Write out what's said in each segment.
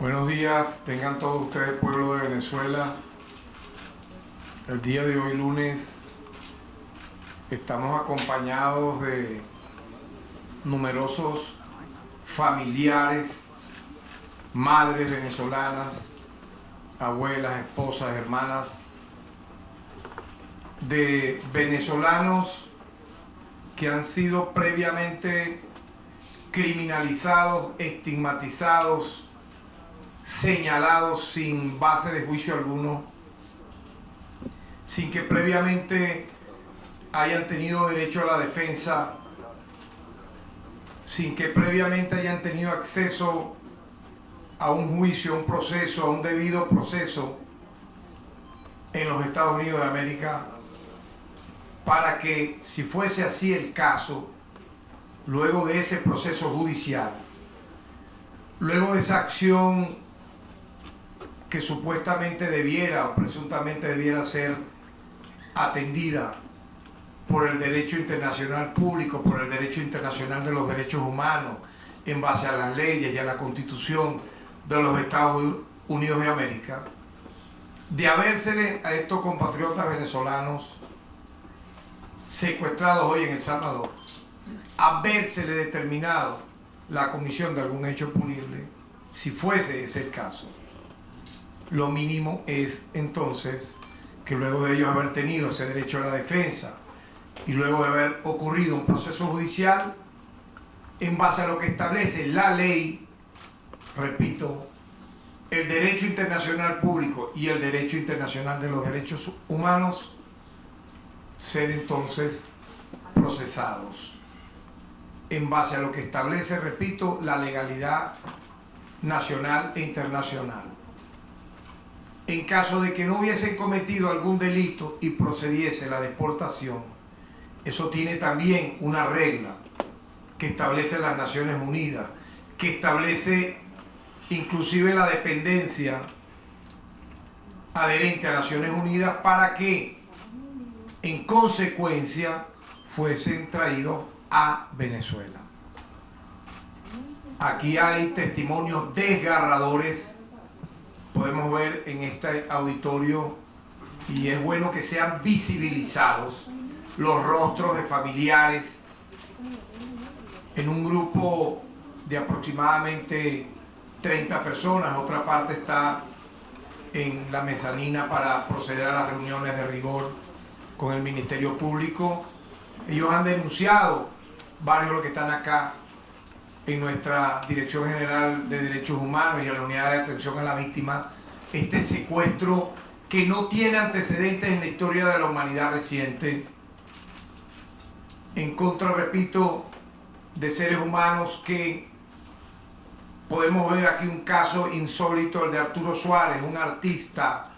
Buenos días, tengan todos ustedes, pueblo de Venezuela. El día de hoy, lunes, estamos acompañados de numerosos familiares, madres venezolanas, abuelas, esposas, hermanas, de venezolanos que han sido previamente criminalizados, estigmatizados, señalados sin base de juicio alguno, sin que previamente hayan tenido derecho a la defensa, sin que previamente hayan tenido acceso a un juicio, a un proceso, a un debido proceso en los Estados Unidos de América, para que, si fuese así el caso, luego de ese proceso judicial, luego de esa acción que supuestamente debiera o presuntamente debiera ser atendida por el derecho internacional público, por el derecho internacional de los derechos humanos, en base a las leyes y a la Constitución de los Estados Unidos de América, de habérsele a estos compatriotas venezolanos secuestrados hoy en El Salvador, habérsele determinado la comisión de algún hecho punible, si fuese ese el caso, lo mínimo es entonces que luego de ellos haber tenido ese derecho a la defensa y luego de haber ocurrido un proceso judicial en base a lo que establece la ley, repito, el derecho internacional público y el derecho internacional de los derechos humanos, ser entonces procesados en base a lo que establece, repito, la legalidad nacional e internacional. En caso de que no hubiesen cometido algún delito y procediese la deportación, eso tiene también una regla que establece las Naciones Unidas, que establece inclusive la dependencia adherente a Naciones Unidas para que en consecuencia fuesen traídos a Venezuela. Aquí hay testimonios desgarradores, podemos ver en este auditorio, y es bueno que sean visibilizados los rostros de familiares en un grupo de aproximadamente 30 personas. Otra parte está en la mezanina para proceder a las reuniones de rigor con el Ministerio Público. Ellos han denunciado, varios de los que están acá, en nuestra Dirección General de Derechos Humanos y en la Unidad de Atención a la Víctima, este secuestro que no tiene antecedentes en la historia de la humanidad reciente, en contra, repito, de seres humanos que podemos ver aquí un caso insólito, el de Arturo Suárez, un artista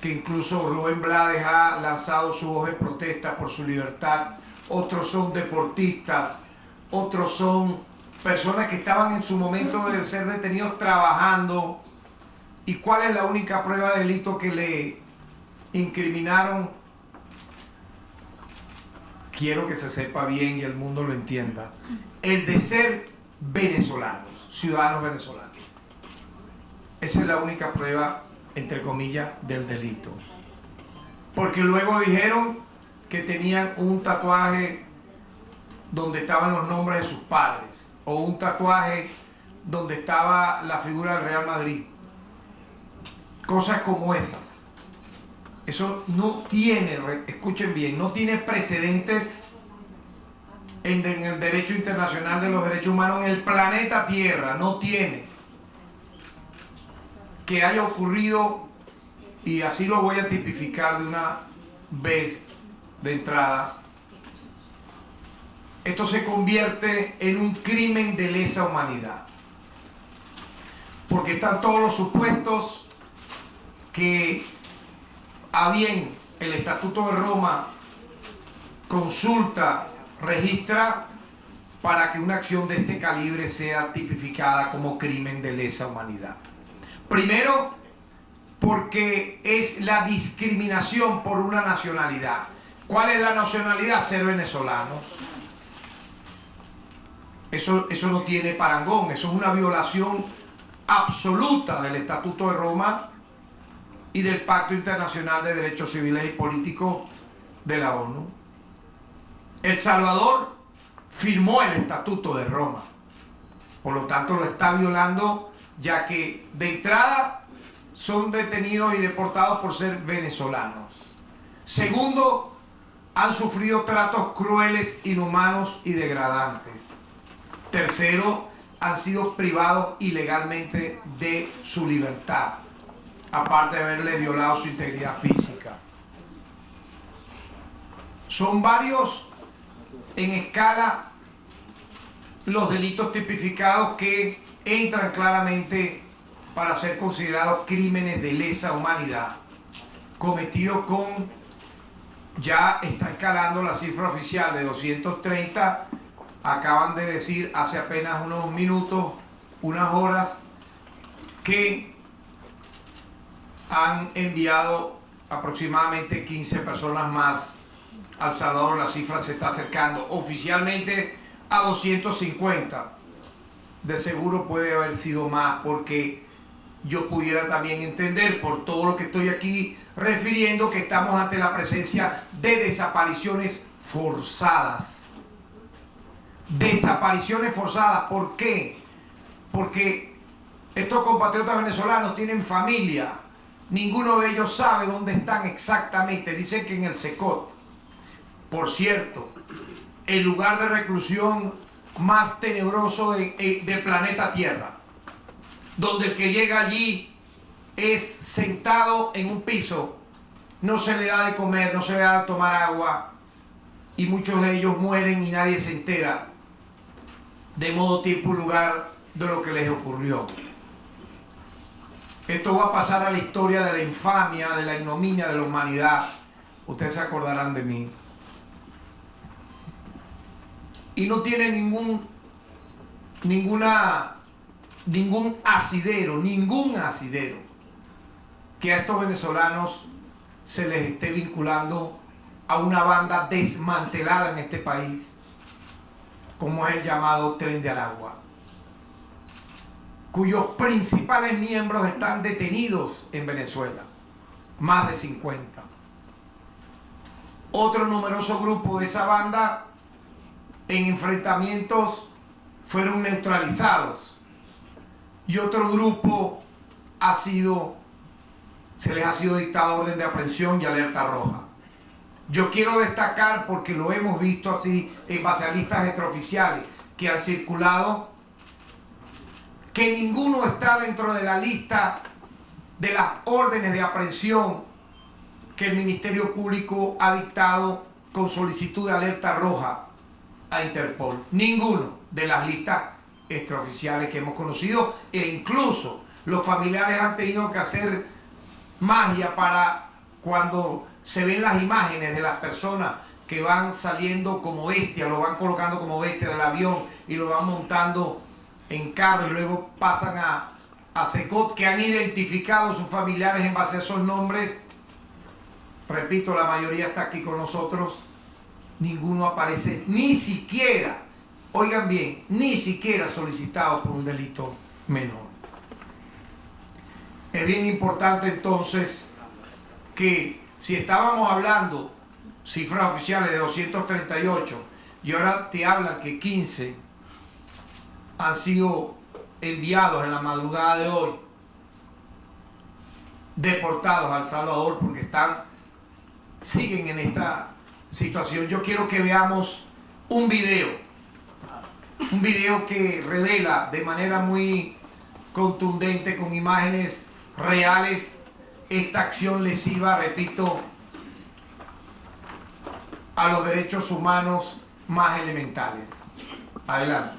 que incluso Rubén Blades ha lanzado su voz de protesta por su libertad. Otros son deportistas, otros son personas que estaban en su momento de ser detenidos trabajando. ¿Y cuál es la única prueba de delito que le incriminaron? Quiero que se sepa bien y el mundo lo entienda. El de ser venezolanos, ciudadanos venezolanos. Esa es la única prueba, entre comillas, del delito. Porque luego dijeron que tenían un tatuaje donde estaban los nombres de sus padres, o un tatuaje donde estaba la figura del Real Madrid. Cosas como esas. Eso no tiene, escuchen bien, no tiene precedentes en el derecho internacional de los derechos humanos en el planeta Tierra. No tiene que haya ocurrido, y así lo voy a tipificar de una vez de entrada. Esto se convierte en un crimen de lesa humanidad, porque están todos los supuestos que, a bien, el Estatuto de Roma consulta, registra para que una acción de este calibre sea tipificada como crimen de lesa humanidad. Primero, porque es la discriminación por una nacionalidad. ¿Cuál es la nacionalidad? Ser venezolanos. Eso no tiene parangón, eso es una violación absoluta del Estatuto de Roma y del Pacto Internacional de Derechos Civiles y Políticos de la ONU. El Salvador firmó el Estatuto de Roma, por lo tanto lo está violando, ya que de entrada son detenidos y deportados por ser venezolanos. Segundo, han sufrido tratos crueles, inhumanos y degradantes. Tercero, han sido privados ilegalmente de su libertad, aparte de haberle violado su integridad física. Son varios en escala los delitos tipificados que entran claramente para ser considerados crímenes de lesa humanidad, cometidos con, ya está escalando la cifra oficial de 230, acaban de decir hace apenas unos minutos, unas horas, que han enviado aproximadamente 15 personas más a El Salvador. La cifra se está acercando oficialmente a 250. De seguro puede haber sido más, porque yo pudiera también entender, por todo lo que estoy aquí refiriendo, que estamos ante la presencia de desapariciones forzadas. Desapariciones forzadas. ¿Por qué? Porque estos compatriotas venezolanos tienen familia. Ninguno de ellos sabe dónde están exactamente. Dicen que en el Secot. Por cierto, el lugar de reclusión más tenebroso del planeta Tierra, donde el que llega allí es sentado en un piso, no se le da de comer, no se le da de tomar agua, y muchos de ellos mueren y nadie se entera, de modo, tiempo y lugar de lo que les ocurrió. Esto va a pasar a la historia de la infamia, de la ignominia de la humanidad. Ustedes se acordarán de mí. Y no tiene ningún asidero que a estos venezolanos se les esté vinculando a una banda desmantelada en este país, como es el llamado Tren de Aragua, cuyos principales miembros están detenidos en Venezuela, más de 50. Otro numeroso grupo de esa banda en enfrentamientos fueron neutralizados, y otro grupo se les ha sido dictada orden de aprehensión y alerta roja. Yo quiero destacar, porque lo hemos visto así en base a listas extraoficiales que han circulado, que ninguno está dentro de la lista de las órdenes de aprehensión que el Ministerio Público ha dictado con solicitud de alerta roja a Interpol. Ninguno de las listas extraoficiales que hemos conocido, e incluso los familiares han tenido que hacer magia para, cuando se ven las imágenes de las personas que van saliendo como bestias, lo van colocando como bestia del avión y lo van montando en carro y luego pasan a Secot, que han identificado a sus familiares en base a esos nombres. Repito, la mayoría está aquí con nosotros. Ninguno aparece, ni siquiera, oigan bien, ni siquiera solicitado por un delito menor. Es bien importante entonces que, si estábamos hablando cifras oficiales de 238 y ahora te hablan que 15 han sido enviados en la madrugada de hoy, deportados a El Salvador, porque siguen en esta situación, yo quiero que veamos un video que revela de manera muy contundente, con imágenes reales, esta acción lesiva, repito, a los derechos humanos más elementales. Adelante.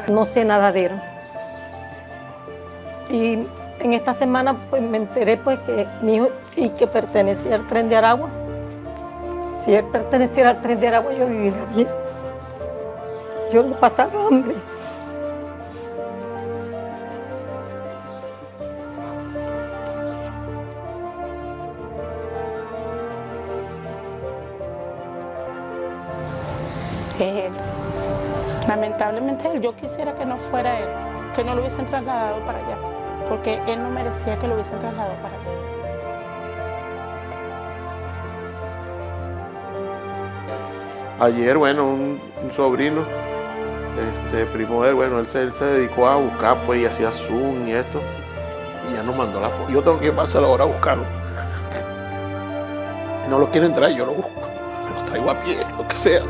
No sé nada de él. Y en esta semana pues me enteré pues que mi hijo y que pertenecía al Tren de Aragua. Si él perteneciera al Tren de Aragua yo viviría bien. Yo no pasaba hambre. Es él. Lamentablemente él. Yo quisiera que no fuera él, que no lo hubiesen trasladado para allá, porque él no merecía que lo hubiesen trasladado para allá. Ayer, bueno, un sobrino, primo de él, bueno, él se dedicó a buscar, pues, y hacía Zoom y esto, y ya nos mandó la foto. Yo tengo que ir para ahora a buscarlo. No lo quieren traer, yo lo busco. Me los traigo a pie, lo que sea.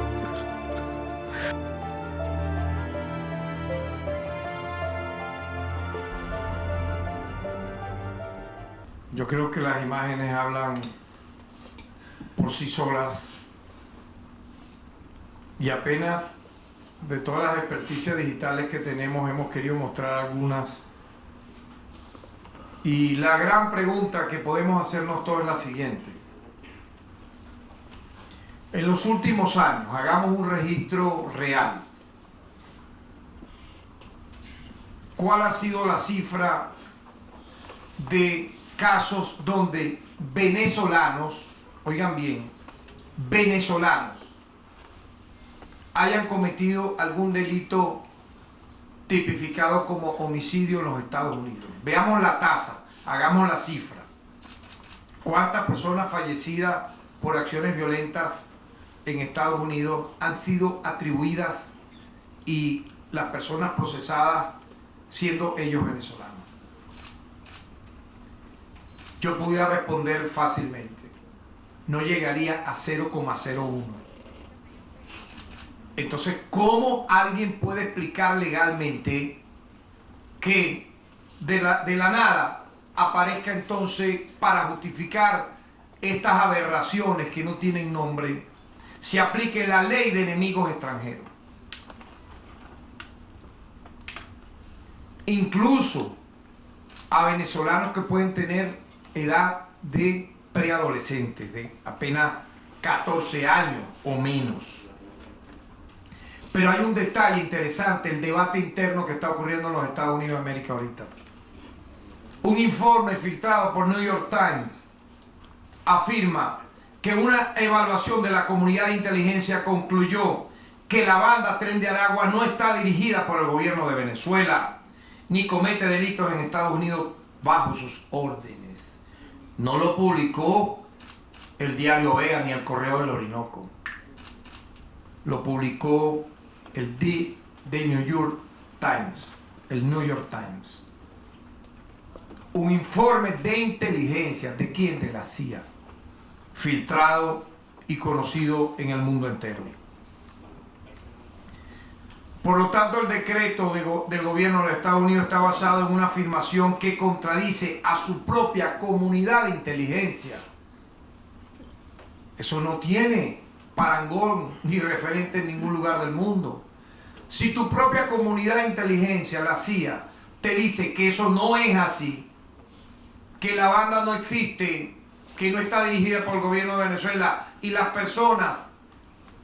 Yo creo que las imágenes hablan por sí solas y apenas de todas las experticias digitales que tenemos hemos querido mostrar algunas. Y la gran pregunta que podemos hacernos todos es la siguiente. En los últimos años, hagamos un registro real. ¿Cuál ha sido la cifra de casos donde venezolanos, oigan bien, venezolanos, hayan cometido algún delito tipificado como homicidio en los Estados Unidos? Veamos la tasa, hagamos la cifra. ¿Cuántas personas fallecidas por acciones violentas en Estados Unidos han sido atribuidas y las personas procesadas siendo ellos venezolanos? Yo pudiera responder fácilmente. No llegaría a 0,01. Entonces, ¿cómo alguien puede explicar legalmente que de la nada aparezca entonces para justificar estas aberraciones que no tienen nombre, se aplique la ley de enemigos extranjeros? Incluso a venezolanos que pueden tener edad de preadolescentes, de apenas 14 años o menos. Pero hay un detalle interesante, el debate interno que está ocurriendo en los Estados Unidos de América ahorita. Un informe filtrado por New York Times afirma que una evaluación de la comunidad de inteligencia concluyó que la banda Tren de Aragua no está dirigida por el gobierno de Venezuela, ni comete delitos en Estados Unidos bajo sus órdenes. No lo publicó el diario Vega ni el Correo del Orinoco. Lo publicó el The New York Times, el New York Times. Un informe de inteligencia, ¿de quién? De la CIA, filtrado y conocido en el mundo entero. Por lo tanto, el decreto del gobierno de los Estados Unidos está basado en una afirmación que contradice a su propia comunidad de inteligencia. Eso no tiene parangón ni referente en ningún lugar del mundo. Si tu propia comunidad de inteligencia, la CIA, te dice que eso no es así, que la banda no existe, que no está dirigida por el gobierno de Venezuela y las personas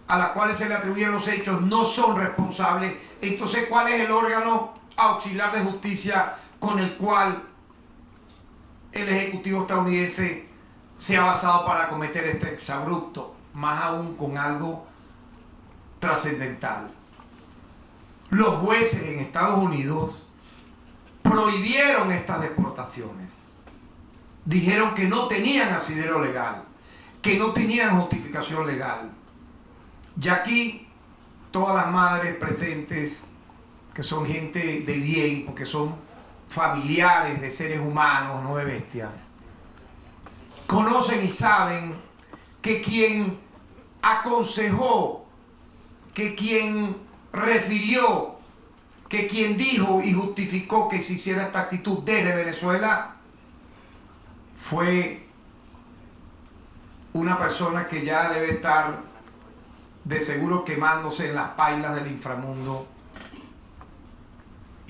a las cuales se le atribuyen los hechos no son responsables, entonces ¿cuál es el órgano auxiliar de justicia con el cual el Ejecutivo estadounidense se ha basado para cometer este exabrupto? Más aún con algo trascendental. Los jueces en Estados Unidos prohibieron estas deportaciones. Dijeron que no tenían asidero legal, que no tenían justificación legal. Y aquí todas las madres presentes, que son gente de bien, porque son familiares de seres humanos, no de bestias, conocen y saben que quien aconsejó, que quien refirió, que quien dijo y justificó que se hiciera esta actitud desde Venezuela fue una persona que ya debe estar de seguro quemándose en las pailas del inframundo,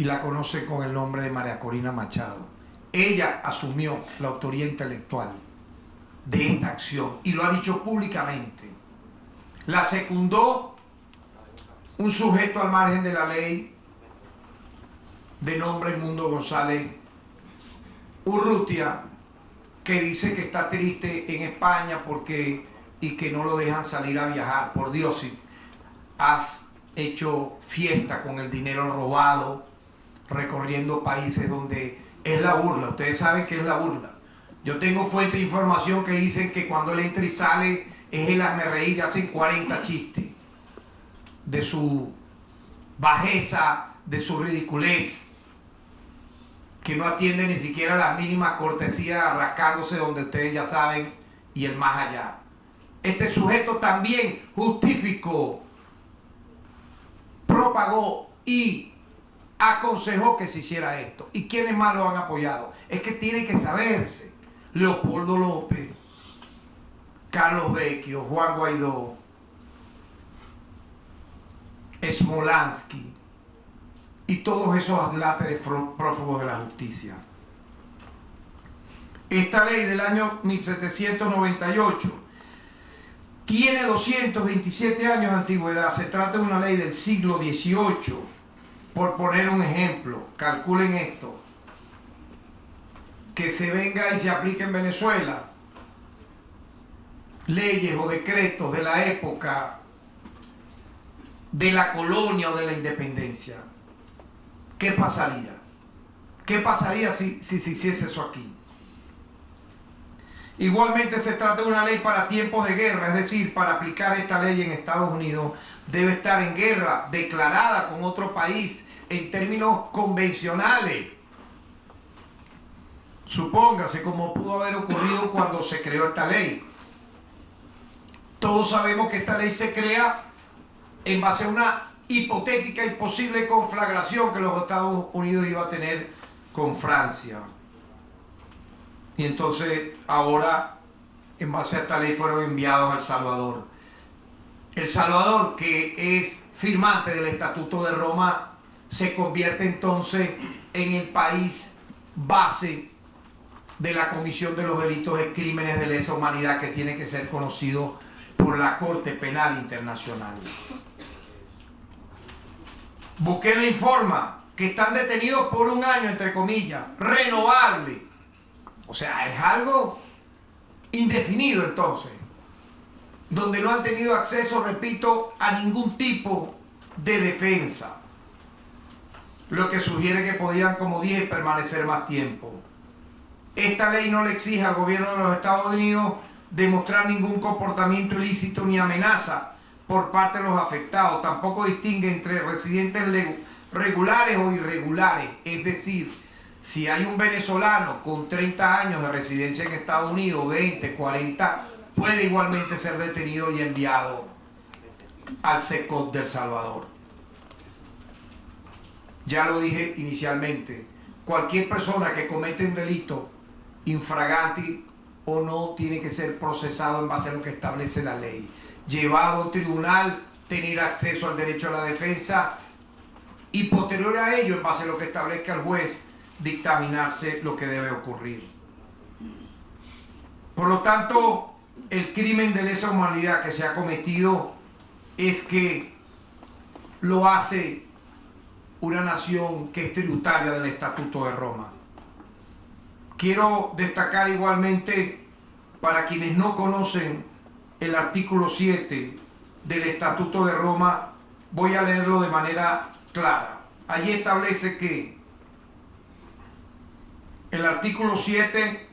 y la conoce con el nombre de María Corina Machado. Ella asumió la autoría intelectual de esta acción y lo ha dicho públicamente. La secundó un sujeto al margen de la ley de nombre Mundo González Urrutia, que dice que está triste en España y que no lo dejan salir a viajar. Por Dios, si has hecho fiesta con el dinero robado, recorriendo países donde es la burla. Ustedes saben que es la burla. Yo tengo fuente de información que dicen que cuando él entra y sale es el hazme y hacen 40 chistes de su bajeza, de su ridiculez, que no atiende ni siquiera las mínimas cortesías, rascándose donde ustedes ya saben y el más allá. Este sujeto también justificó, propagó y aconsejó que se hiciera esto. ¿Y quiénes más lo han apoyado? Es que tiene que saberse. Leopoldo López, Carlos Vecchio, Juan Guaidó, Smolansky y todos esos atláteres prófugos de la justicia. Esta ley del año 1798 tiene 227 años de antigüedad. Se trata de una ley del siglo XVIII. Por poner un ejemplo, calculen esto, que se venga y se aplique en Venezuela leyes o decretos de la época de la colonia o de la independencia. ¿Qué pasaría? ¿Qué pasaría si se hiciese eso aquí? Igualmente se trata de una ley para tiempos de guerra, es decir, para aplicar esta ley en Estados Unidos debe estar en guerra declarada con otro país en términos convencionales. Supóngase como pudo haber ocurrido cuando se creó esta ley. Todos sabemos que esta ley se crea en base a una hipotética y posible conflagración que los Estados Unidos iba a tener con Francia. Y entonces ahora, en base a esta ley, fueron enviados a El Salvador. El Salvador, que es firmante del Estatuto de Roma, se convierte entonces en el país base de la comisión de los delitos de crímenes de lesa humanidad que tiene que ser conocido por la Corte Penal Internacional. Bukele informa que están detenidos por un año, entre comillas, renovable. O sea, es algo indefinido entonces, donde no han tenido acceso, repito, a ningún tipo de defensa. Lo que sugiere que podían, como dije, permanecer más tiempo. Esta ley no le exige al gobierno de los Estados Unidos demostrar ningún comportamiento ilícito ni amenaza por parte de los afectados. Tampoco distingue entre residentes regulares o irregulares. Es decir, si hay un venezolano con 30 años de residencia en Estados Unidos, 20, 40, puede igualmente ser detenido y enviado al CECOT de El Salvador. Ya lo dije inicialmente, cualquier persona que comete un delito infraganti o no tiene que ser procesado en base a lo que establece la ley. Llevado a un tribunal, tener acceso al derecho a la defensa y posterior a ello, en base a lo que establezca el juez, dictaminarse lo que debe ocurrir. Por lo tanto, el crimen de lesa humanidad que se ha cometido es que lo hace una nación que es tributaria del Estatuto de Roma. Quiero destacar igualmente, para quienes no conocen el artículo 7 del Estatuto de Roma, voy a leerlo de manera clara. Allí establece que el artículo 7,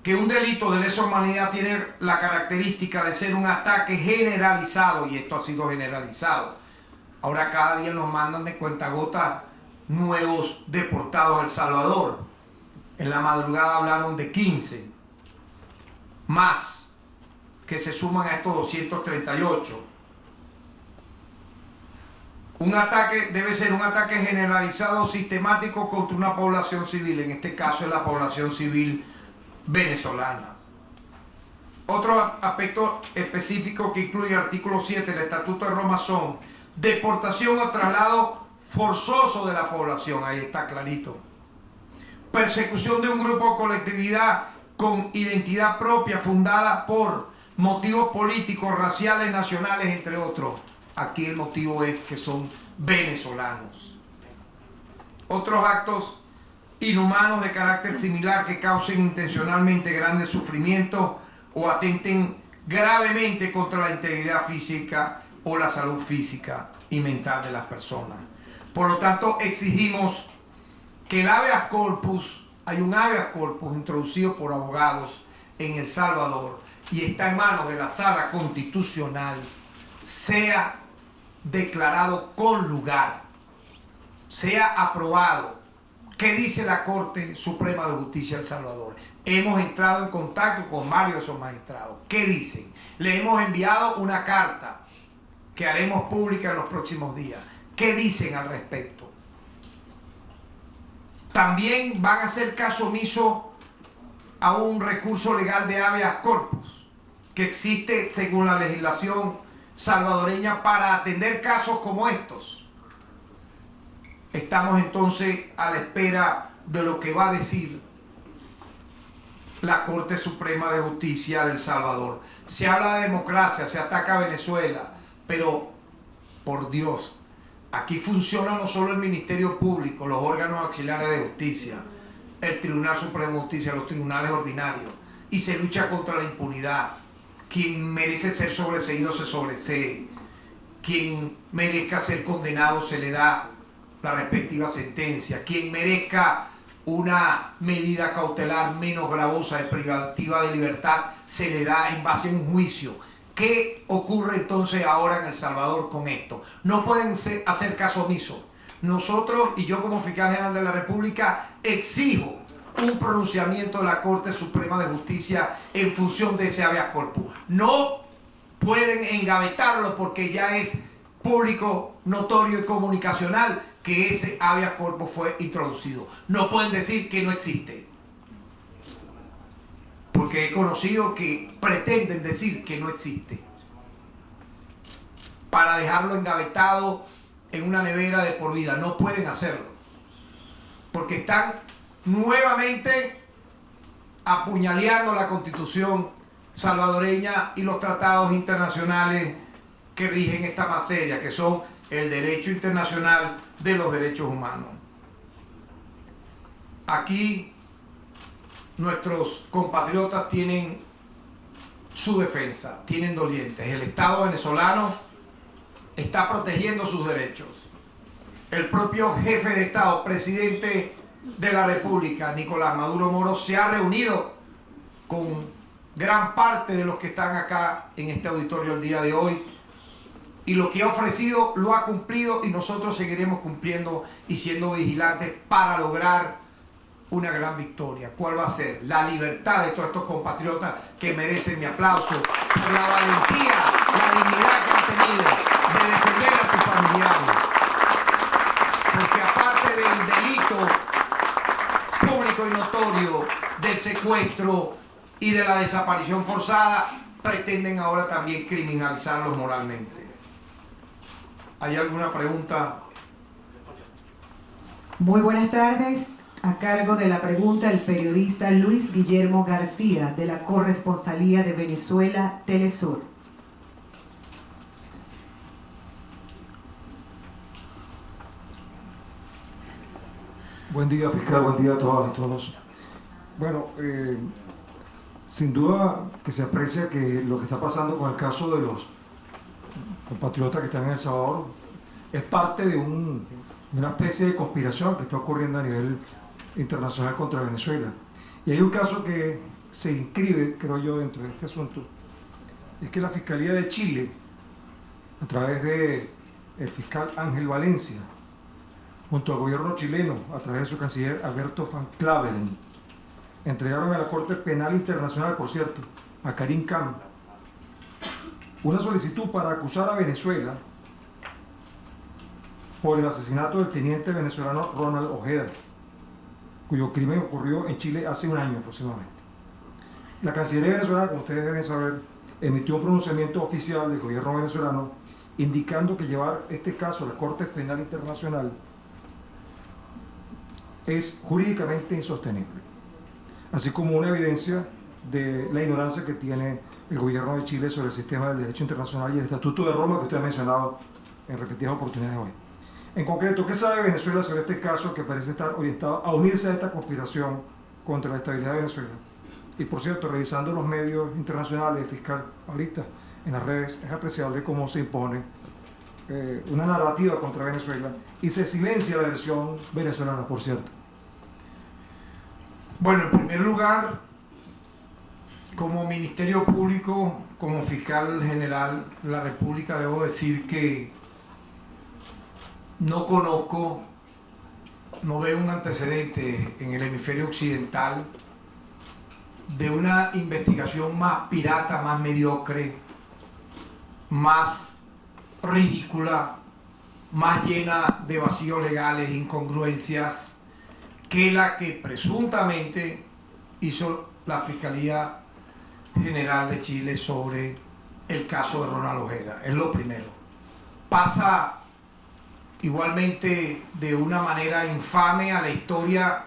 que un delito de lesa humanidad tiene la característica de ser un ataque generalizado, y esto ha sido generalizado. Ahora cada día nos mandan de cuentagotas nuevos deportados a El Salvador. En la madrugada hablaron de 15 más que se suman a estos 238. Un ataque debe ser un ataque generalizado, sistemático contra una población civil. En este caso es la población civil venezolana. Otro aspecto específico que incluye el artículo 7 del Estatuto de Roma son deportación o traslado forzoso de la población, ahí está clarito. Persecución de un grupo o colectividad con identidad propia fundada por motivos políticos, raciales, nacionales, entre otros. Aquí el motivo es que son venezolanos. Otros actos inhumanos de carácter similar que causen intencionalmente grandes sufrimientos o atenten gravemente contra la integridad física o la salud física y mental de las personas. Por lo tanto, exigimos que el habeas corpus, hay un habeas corpus introducido por abogados en El Salvador y está en manos de la Sala Constitucional, sea declarado con lugar, sea aprobado. ¿Qué dice la Corte Suprema de Justicia de El Salvador? Hemos entrado en contacto con varios de esos magistrados. ¿Qué dicen? Le hemos enviado una carta que haremos pública en los próximos días. ¿Qué dicen al respecto? También van a hacer caso omiso a un recurso legal de habeas corpus que existe según la legislación salvadoreña para atender casos como estos. Estamos entonces a la espera de lo que va a decir la Corte Suprema de Justicia de El Salvador. Se habla de democracia, se ataca a Venezuela, pero por Dios, aquí funciona no solo el Ministerio Público, los órganos auxiliares de justicia, el Tribunal Supremo de Justicia, los tribunales ordinarios, y se lucha contra la impunidad. Quien merece ser sobreseído se sobresee, quien merezca ser condenado se le da la respectiva sentencia, quien merezca una medida cautelar menos gravosa de privativa de libertad se le da en base a un juicio. ¿Qué ocurre entonces ahora en El Salvador con esto? No pueden hacer caso omiso. Nosotros y yo como fiscal general de la República exijo un pronunciamiento de la Corte Suprema de Justicia en función de ese habeas corpus. No pueden engavetarlo porque ya es público, notorio y comunicacional que ese habeas corpus fue introducido. No pueden decir que no existe, porque he conocido que pretenden decir que no existe para dejarlo engavetado en una nevera de por vida. No pueden hacerlo porque están nuevamente apuñaleando la Constitución salvadoreña y los tratados internacionales que rigen esta materia, que son el derecho internacional de los derechos humanos. Aquí nuestros compatriotas tienen su defensa, tienen dolientes. El Estado venezolano está protegiendo sus derechos. El propio jefe de Estado, presidente de la República, Nicolás Maduro Moro, se ha reunido con gran parte de los que están acá en este auditorio el día de hoy, y lo que ha ofrecido lo ha cumplido, y nosotros seguiremos cumpliendo y siendo vigilantes para lograr una gran victoria. ¿Cuál va a ser? La libertad de todos estos compatriotas que merecen mi aplauso por la valentía, la dignidad que han tenido de defender a sus familiares. Porque aparte del delito público y notorio del secuestro y de la desaparición forzada, pretenden ahora también criminalizarlos moralmente. ¿Hay alguna pregunta? Muy buenas tardes. A cargo de la pregunta el periodista Luis Guillermo García, de la Corresponsalía de Venezuela, Telesur. Buen día, fiscal, buen día a todas y todos. Bueno, sin duda que se aprecia que lo que está pasando con el caso de los compatriotas que están en El Salvador es parte de una especie de conspiración que está ocurriendo a nivel internacional contra Venezuela. Y hay un caso que se inscribe, creo yo, dentro de este asunto, es que la Fiscalía de Chile, a través de el fiscal Ángel Valencia, junto al gobierno chileno, a través de su canciller Alberto Van Claveren, entregaron a la Corte Penal Internacional, por cierto, a Karim Khan, una solicitud para acusar a Venezuela por el asesinato del teniente venezolano Ronald Ojeda, cuyo crimen ocurrió en Chile hace un año aproximadamente. La Cancillería venezolana, como ustedes deben saber, emitió un pronunciamiento oficial del gobierno venezolano indicando que llevar este caso a la Corte Penal Internacional es jurídicamente insostenible, así como una evidencia de la ignorancia que tiene el gobierno de Chile sobre el sistema del derecho internacional y el Estatuto de Roma que usted ha mencionado en repetidas oportunidades hoy. En concreto, ¿qué sabe Venezuela sobre este caso que parece estar orientado a unirse a esta conspiración contra la estabilidad de Venezuela? Y por cierto, revisando los medios internacionales, fiscal, ahorita en las redes, es apreciable cómo se impone una narrativa contra Venezuela y se silencia la versión venezolana, por cierto. Bueno, en primer lugar, como Ministerio Público, como fiscal general de la República, debo decir que no conozco, no veo un antecedente en el hemisferio occidental de una investigación más pirata, más mediocre, más ridícula, más llena de vacíos legales, incongruencias, que la que presuntamente hizo la Fiscalía General de Chile sobre el caso de Ronald Ojeda. Es lo primero. Pasa igualmente de una manera infame a la historia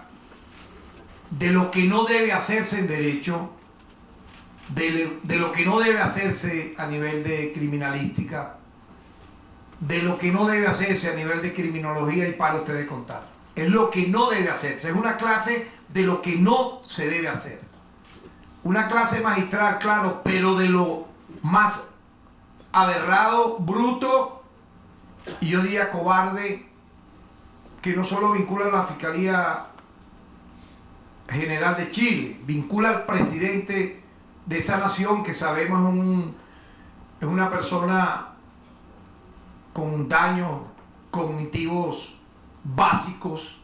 de lo que no debe hacerse en derecho, de lo que no debe hacerse a nivel de criminalística, de lo que no debe hacerse a nivel de criminología, y para ustedes contar. Es lo que no debe hacerse, es una clase de lo que no se debe hacer. Una clase magistral, claro, pero de lo más aberrado, bruto, y yo diría cobarde, que no solo vincula a la Fiscalía General de Chile, vincula al presidente de esa nación que sabemos es una persona con daños cognitivos básicos,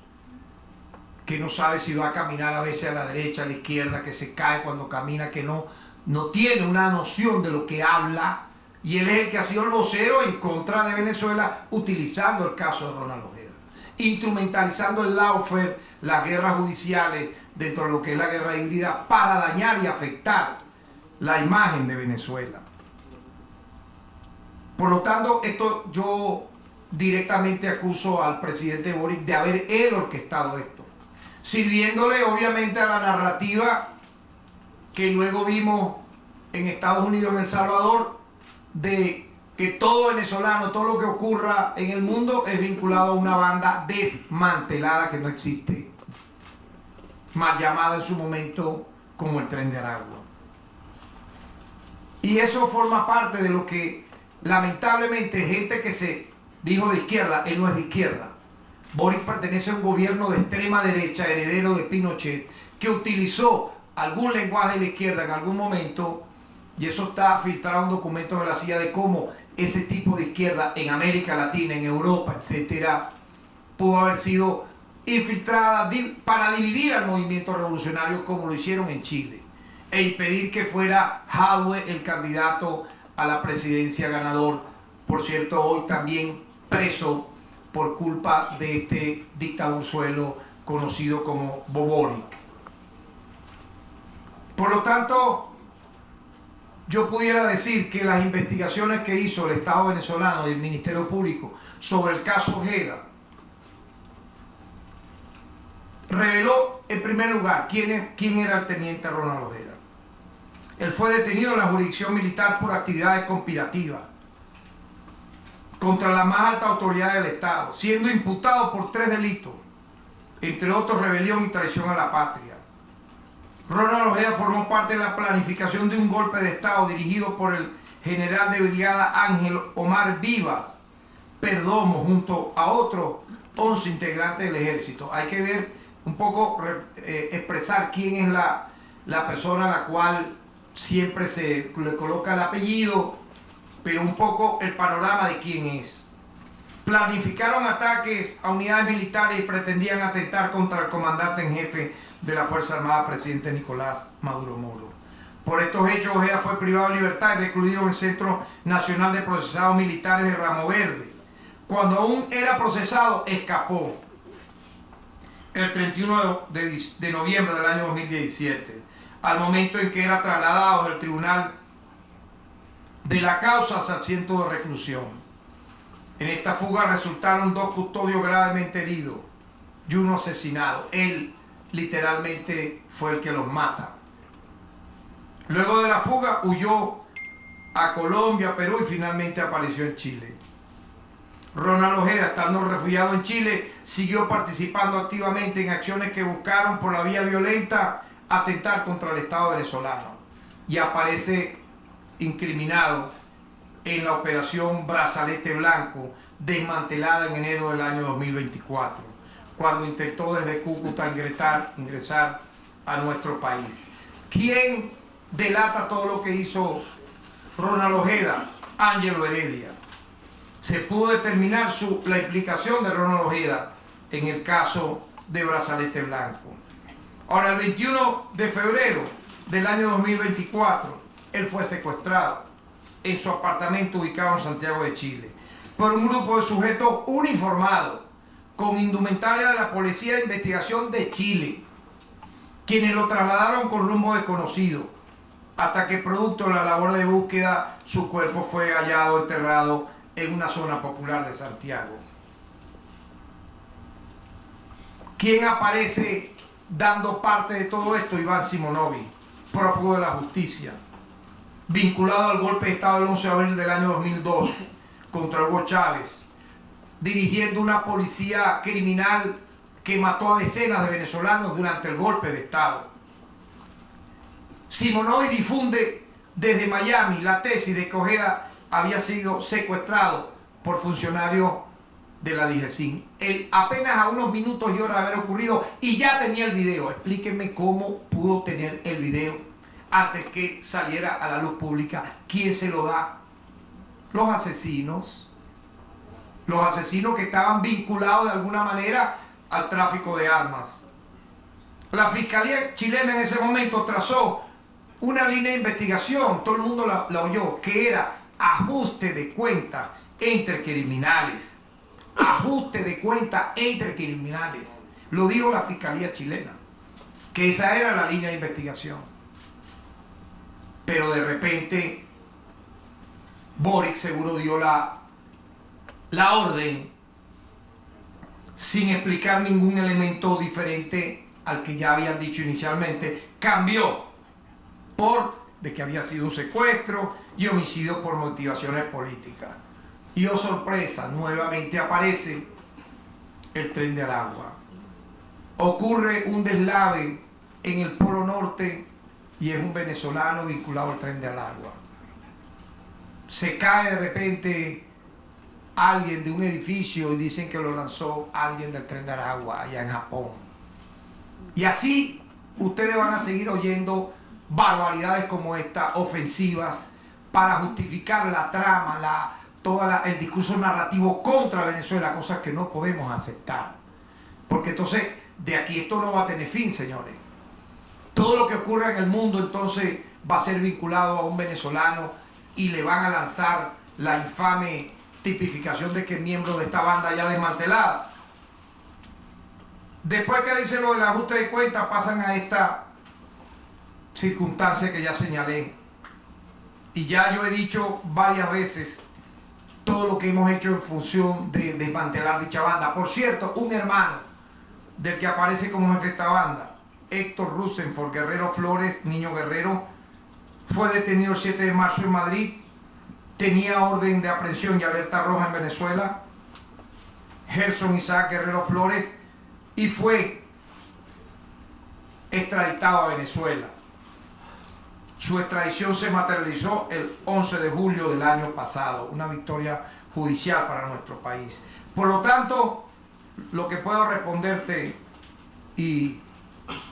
que no sabe si va a caminar a veces a la derecha, a la izquierda, que se cae cuando camina, que no tiene una noción de lo que habla, y él es el que ha sido el vocero en contra de Venezuela, utilizando el caso de Ronald Ojeda, instrumentalizando el lawfare, las guerras judiciales dentro de lo que es la guerra híbrida, para dañar y afectar la imagen de Venezuela. Por lo tanto, esto yo directamente acuso al presidente Boric de haber él orquestado esto, sirviéndole obviamente a la narrativa que luego vimos en Estados Unidos, en El Salvador, de que todo venezolano, todo lo que ocurra en el mundo es vinculado a una banda desmantelada que no existe, mal llamada en su momento como el Tren de Aragua. Y eso forma parte de lo que lamentablemente gente que se dijo de izquierda, él no es de izquierda. Boric pertenece a un gobierno de extrema derecha, heredero de Pinochet, que utilizó algún lenguaje de la izquierda en algún momento, y eso está filtrado en documentos de la CIA de cómo ese tipo de izquierda en América Latina, en Europa, etcétera, pudo haber sido infiltrada para dividir al movimiento revolucionario, como lo hicieron en Chile, e impedir que fuera Jadwe el candidato a la presidencia ganador, por cierto, hoy también preso por culpa de este dictadurzuelo conocido como Boric. Por lo tanto, yo pudiera decir que las investigaciones que hizo el Estado venezolano y el Ministerio Público sobre el caso Ojeda reveló, en primer lugar, quién era el teniente Ronald Ojeda. Él fue detenido en la jurisdicción militar por actividades conspirativas contra la más alta autoridad del Estado, siendo imputado por 3 delitos, entre otros rebelión y traición a la patria. Ronald Ojeda formó parte de la planificación de un golpe de Estado dirigido por el general de brigada Ángel Omar Vivas Perdomo, junto a otros 11 integrantes del ejército. Hay que ver un poco, expresar quién es la persona a la cual siempre se le coloca el apellido, pero un poco el panorama de quién es. Planificaron ataques a unidades militares y pretendían atentar contra el comandante en jefe de la Fuerza Armada, presidente Nicolás Maduro Moro. Por estos hechos, Ojeda fue privado de libertad y recluido en el Centro Nacional de Procesados Militares de Ramo Verde. Cuando aún era procesado, escapó el 31 de noviembre del año 2017, al momento en que era trasladado del tribunal de la causa a su asiento de reclusión. En esta fuga resultaron 2 custodios gravemente heridos y uno asesinado. Él literalmente fue el que los mata. Luego de la fuga huyó a Colombia, Perú y finalmente apareció en Chile. Ronald Ojeda, estando refugiado en Chile, siguió participando activamente en acciones que buscaron por la vía violenta atentar contra el Estado venezolano y aparece incriminado en la operación Brazalete Blanco, desmantelada en enero del año 2024, cuando intentó desde Cúcuta ingresar a nuestro país. ¿Quién delata todo lo que hizo Ronald Ojeda? Ángelo Heredia. Se pudo determinar la implicación de Ronald Ojeda en el caso de Brazalete Blanco. Ahora, el 21 de febrero del año 2024, él fue secuestrado en su apartamento ubicado en Santiago de Chile por un grupo de sujetos uniformados con indumentaria de la Policía de Investigación de Chile, quienes lo trasladaron con rumbo desconocido, hasta que producto de la labor de búsqueda su cuerpo fue hallado enterrado en una zona popular de Santiago. ¿Quién aparece dando parte de todo esto? Iván Simonovic, prófugo de la justicia, vinculado al golpe de Estado del 11 de abril del año 2002 contra Hugo Chávez, dirigiendo una policía criminal que mató a decenas de venezolanos durante el golpe de Estado. Simonovic difunde desde Miami la tesis de que Ojeda había sido secuestrado por funcionarios de la DGCIN. Él apenas a unos minutos y horas de haber ocurrido y ya tenía el video. Explíquenme cómo pudo tener el video antes que saliera a la luz pública. ¿Quién se lo da? Los asesinos que estaban vinculados de alguna manera al tráfico de armas. La Fiscalía chilena en ese momento trazó una línea de investigación, todo el mundo la oyó, que era ajuste de cuenta entre criminales. Ajuste de cuenta entre criminales. Lo dijo la Fiscalía chilena, que esa era la línea de investigación. Pero de repente Boric seguro dio la orden sin explicar ningún elemento diferente al que ya habían dicho inicialmente. Cambió de que había sido un secuestro y homicidio por motivaciones políticas. Y oh sorpresa, nuevamente aparece el Tren de Aragua. Ocurre un deslave en el Polo Norte y es un venezolano vinculado al Tren de Aragua. Se cae de repente alguien de un edificio y dicen que lo lanzó alguien del Tren de Aragua allá en Japón. Y así ustedes van a seguir oyendo barbaridades como esta, ofensivas, para justificar la trama, el discurso narrativo contra Venezuela, cosas que no podemos aceptar. Porque entonces, de aquí esto no va a tener fin, señores. Todo lo que ocurra en el mundo entonces va a ser vinculado a un venezolano y le van a lanzar la infame tipificación de que es miembro de esta banda ya desmantelada. Después que dice lo del ajuste de cuentas, pasan a esta circunstancia que ya señalé. Y ya yo he dicho varias veces todo lo que hemos hecho en función de desmantelar dicha banda. Por cierto, un hermano del que aparece como jefe de esta banda, Héctor Rosenfeld Guerrero Flores, niño guerrero, fue detenido el 7 de marzo en Madrid. Tenía orden de aprehensión y alerta roja en Venezuela. Gerson Isaac Guerrero Flores, y fue extraditado a Venezuela. Su extradición se materializó el 11 de julio del año pasado, una victoria judicial para nuestro país. Por lo tanto, lo que puedo responderte y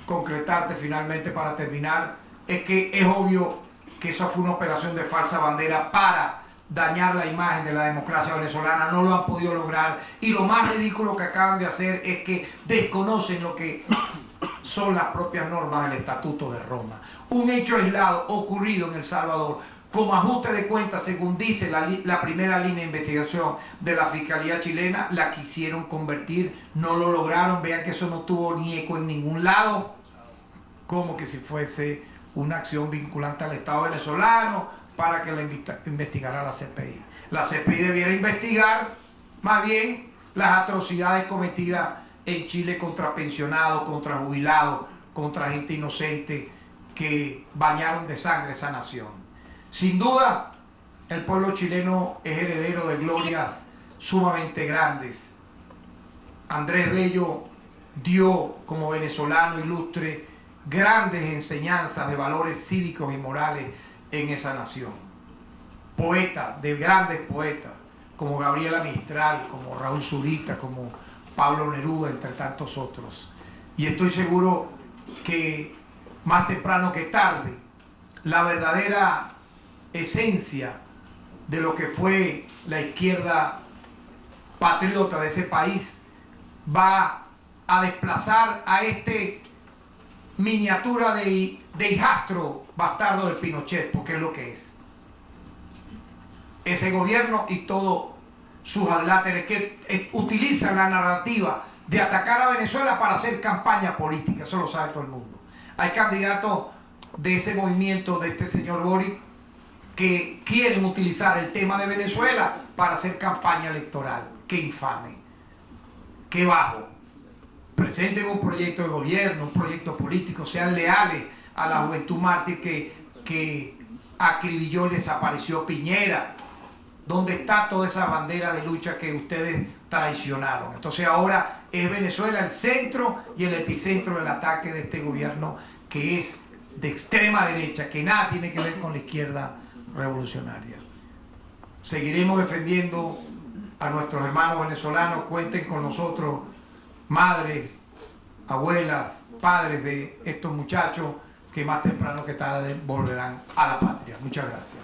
concretarte finalmente para terminar es que es obvio que eso fue una operación de falsa bandera para dañar la imagen de la democracia venezolana. No lo han podido lograr, y lo más ridículo que acaban de hacer es que desconocen lo que son las propias normas del Estatuto de Roma. Un hecho aislado ocurrido en El Salvador, como ajuste de cuentas, según dice la primera línea de investigación de la Fiscalía chilena, la quisieron convertir, no lo lograron. Vean que eso no tuvo ni eco en ningún lado, como que si fuese una acción vinculante al Estado venezolano para que la investigara la CPI. La CPI debiera investigar más bien las atrocidades cometidas en Chile contra pensionados, contra jubilados, contra gente inocente que bañaron de sangre esa nación. Sin duda, el pueblo chileno es heredero de glorias sumamente grandes. Andrés Bello dio como venezolano ilustre grandes enseñanzas de valores cívicos y morales en esa nación. Poetas, de grandes poetas, como Gabriela Mistral, como Raúl Zurita, como Pablo Neruda, entre tantos otros. Y estoy seguro que más temprano que tarde, la verdadera esencia de lo que fue la izquierda patriota de ese país va a desplazar a este miniatura de hijastro bastardo del Pinochet, porque es lo que es. Ese gobierno y todos sus adláteres que utilizan la narrativa de atacar a Venezuela para hacer campaña política, eso lo sabe todo el mundo. Hay candidatos de ese movimiento de este señor Boric que quieren utilizar el tema de Venezuela para hacer campaña electoral. Qué infame, qué bajo. Presenten un proyecto de gobierno, un proyecto político, sean leales a la juventud mártir que acribilló y desapareció Piñera. ¿Dónde está toda esa bandera de lucha que ustedes traicionaron? Entonces ahora es Venezuela el centro y el epicentro del ataque de este gobierno que es de extrema derecha, que nada tiene que ver con la izquierda revolucionaria. Seguiremos defendiendo a nuestros hermanos venezolanos. Cuenten con nosotros, madres, abuelas, padres de estos muchachos que más temprano que tarde volverán a la patria. Muchas gracias.